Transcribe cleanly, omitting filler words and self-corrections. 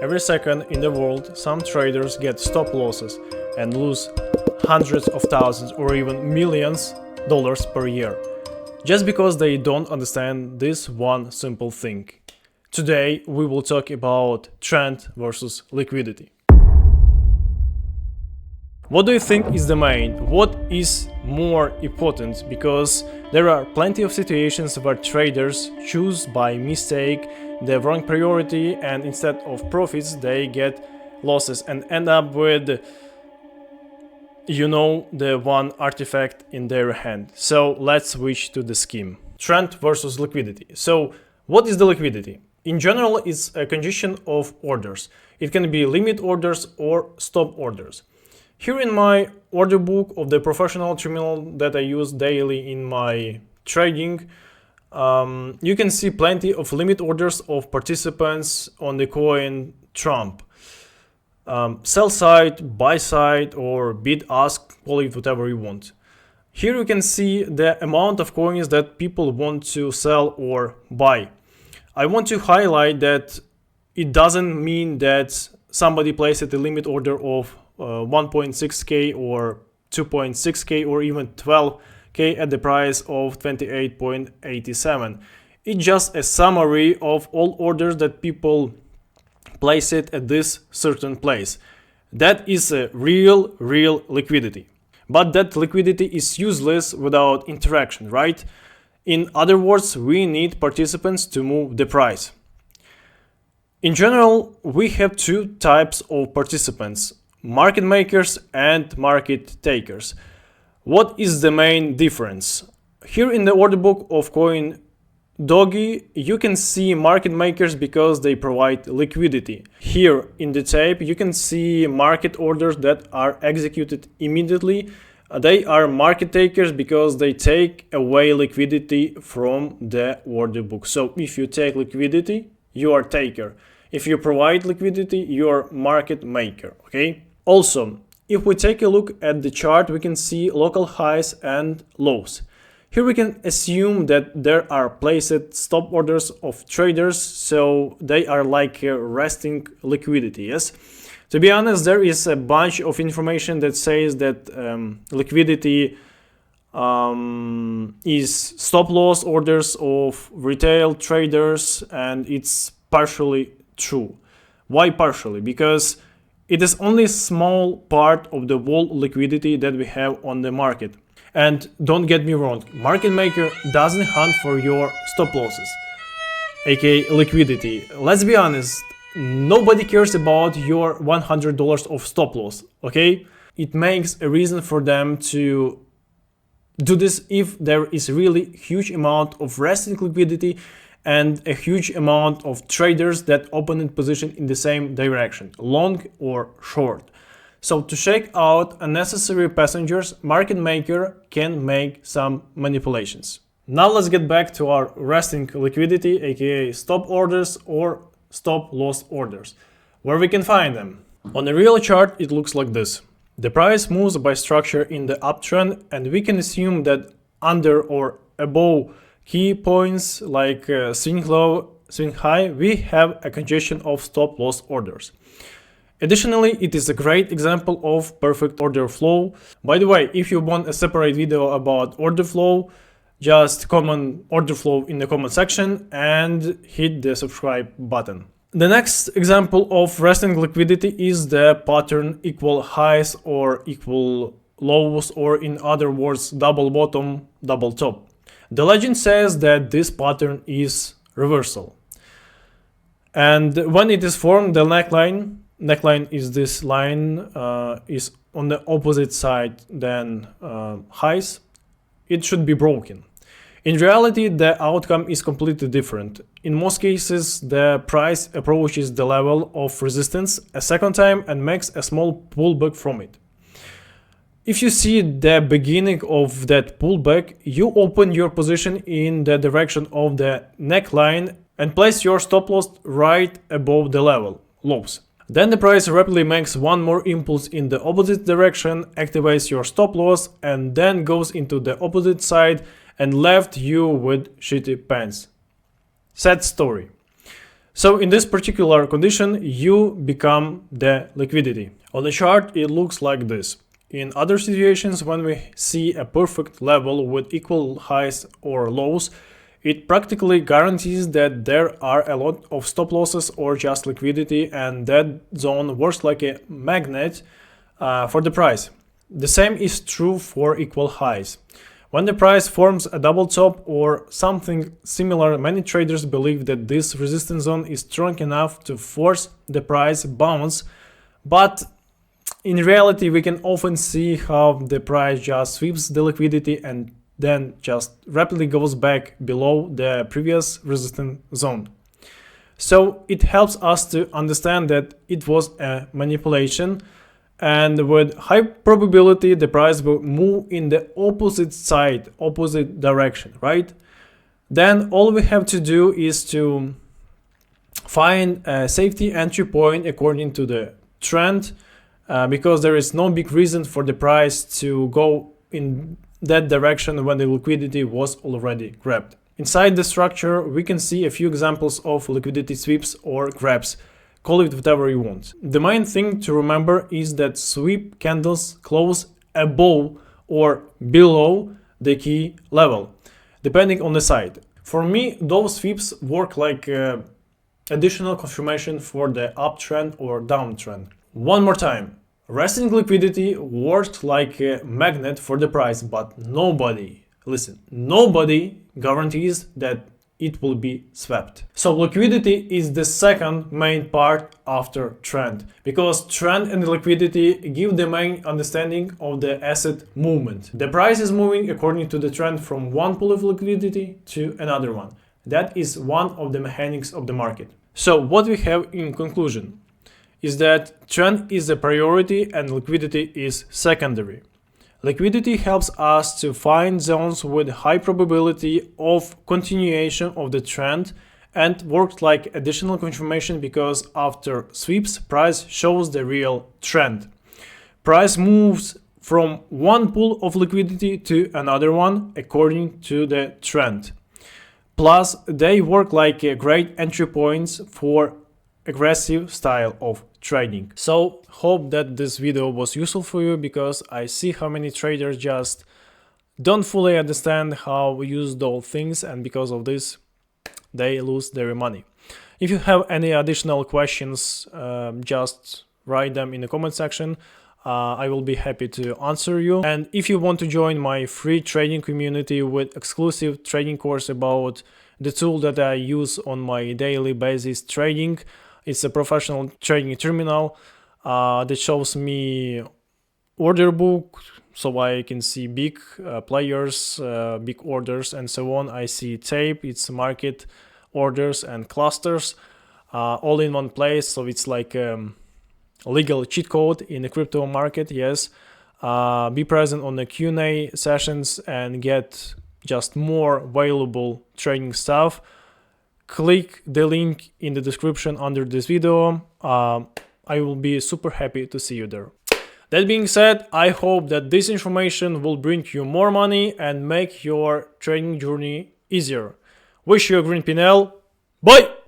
Every second in the world, some traders get stop losses and lose hundreds of thousands or even millions dollars per year, just because they don't understand this one simple thing. Today we will talk about trend versus liquidity. What do you think is the main? What is more important? Because there are plenty of situations where traders choose by mistake the wrong priority, and instead of profits they get losses and end up with the one artifact in their hand. So let's switch to the scheme. Trend versus liquidity. So what is the liquidity? In general, it's a condition of orders. It can be limit orders or stop orders. Here in my order book of the professional terminal that I use daily in my trading, you can see plenty of limit orders of participants on the coin Trump. Sell side, buy side, or bid ask, call it whatever you want. Here you can see the amount of coins that people want to sell or buy. I want to highlight that it doesn't mean that somebody placed a limit order of 1.6k or 2.6k or even 12k at the price of 28.87. It's just a summary of all orders that people place it at this certain place. That is a real liquidity. But that liquidity is useless without interaction, right? In other words, we need participants to move the price. In general, we have two types of participants: market makers and market takers. What is the main difference? Here in the order book of coin Doggy, you can see market makers because they provide liquidity. Here in the tape, you can see market orders that are executed immediately. They are market takers because they take away liquidity from the order book. So if you take liquidity, you are taker. If you provide liquidity, you are market maker, okay? Also, if we take a look at the chart, we can see local highs and lows. Here we can assume that there are placed stop orders of traders, so they are like resting liquidity, yes? To be honest, there is a bunch of information that says that liquidity is stop loss orders of retail traders, and it's partially true. Why partially? Because it is only a small part of the whole liquidity that we have on the market. And don't get me wrong, market maker doesn't hunt for your stop losses, aka liquidity. Let's be honest, nobody cares about your $100 of stop loss, okay? It makes a reason for them to do this if there is really huge amount of resting liquidity and a huge amount of traders that open in position in the same direction, long or short. So to shake out unnecessary passengers, market maker can make some manipulations. Now let's get back to our resting liquidity, aka stop orders or stop loss orders, where we can find them. On a real chart, it looks like this. The price moves by structure in the uptrend, and we can assume that under or above key points like swing low, swing high, we have a congestion of stop loss orders. Additionally, it is a great example of perfect order flow. By the way, if you want a separate video about order flow, just comment order flow in the comment section and hit the subscribe button. The next example of resting liquidity is the pattern equal highs or equal lows, or in other words, double bottom, double top. The legend says that this pattern is reversal. And when it is formed, the neckline is this line, is on the opposite side than highs. It should be broken. In reality, the outcome is completely different. In most cases, the price approaches the level of resistance a second time and makes a small pullback from it. If you see the beginning of that pullback, you open your position in the direction of the neckline and place your stop loss right above the level, lows. Then the price rapidly makes one more impulse in the opposite direction, activates your stop loss, and then goes into the opposite side and left you with shitty pants. Sad story. So in this particular condition, you become the liquidity. On the chart, it looks like this. In other situations, when we see a perfect level with equal highs or lows, it practically guarantees that there are a lot of stop losses or just liquidity, and that zone works like a magnet for the price. The same is true for equal highs. When the price forms a double top or something similar, many traders believe that this resistance zone is strong enough to force the price bounce, but in reality we can often see how the price just sweeps the liquidity and then just rapidly goes back below the previous resistance zone. So it helps us to understand that it was a manipulation, and with high probability the price will move in the opposite side, opposite direction, right? Then all we have to do is to find a safety entry point according to the trend, because there is no big reason for the price to go in that direction when the liquidity was already grabbed. Inside the structure we can see a few examples of liquidity sweeps or grabs. Call it whatever you want. The main thing to remember is that sweep candles close above or below the key level, depending on the side. For me, those sweeps work like additional confirmation for the uptrend or downtrend. One more time. Resting liquidity works like a magnet for the price, but nobody guarantees that it will be swept. So liquidity is the second main part after trend, because trend and liquidity give the main understanding of the asset movement. The price is moving according to the trend from one pool of liquidity to another one. That is one of the mechanics of the market. So what we have in conclusion is that trend is a priority and liquidity is secondary. Liquidity helps us to find zones with high probability of continuation of the trend and works like additional confirmation, because after sweeps, price shows the real trend. Price moves from one pool of liquidity to another one according to the trend. Plus, they work like great entry points for aggressive style of trading. So hope that this video was useful for you, because I see how many traders just don't fully understand how we use those things, and because of this they lose their money. If you have any additional questions, just write them in the comment section. I will be happy to answer you. And if you want to join my free trading community with exclusive trading course about the tool that I use on my daily basis trading, it's a professional trading terminal that shows me order book, so I can see big players, big orders and so on. I see tape, it's market orders and clusters all in one place, so it's like legal cheat code in the crypto market. Yes, be present on the Q&A sessions and get just more valuable trading stuff. Click the link in the description under this video. I will be super happy to see you there. That being said, I hope that this information will bring you more money and make your trading journey easier. Wish you a green PNL. Bye!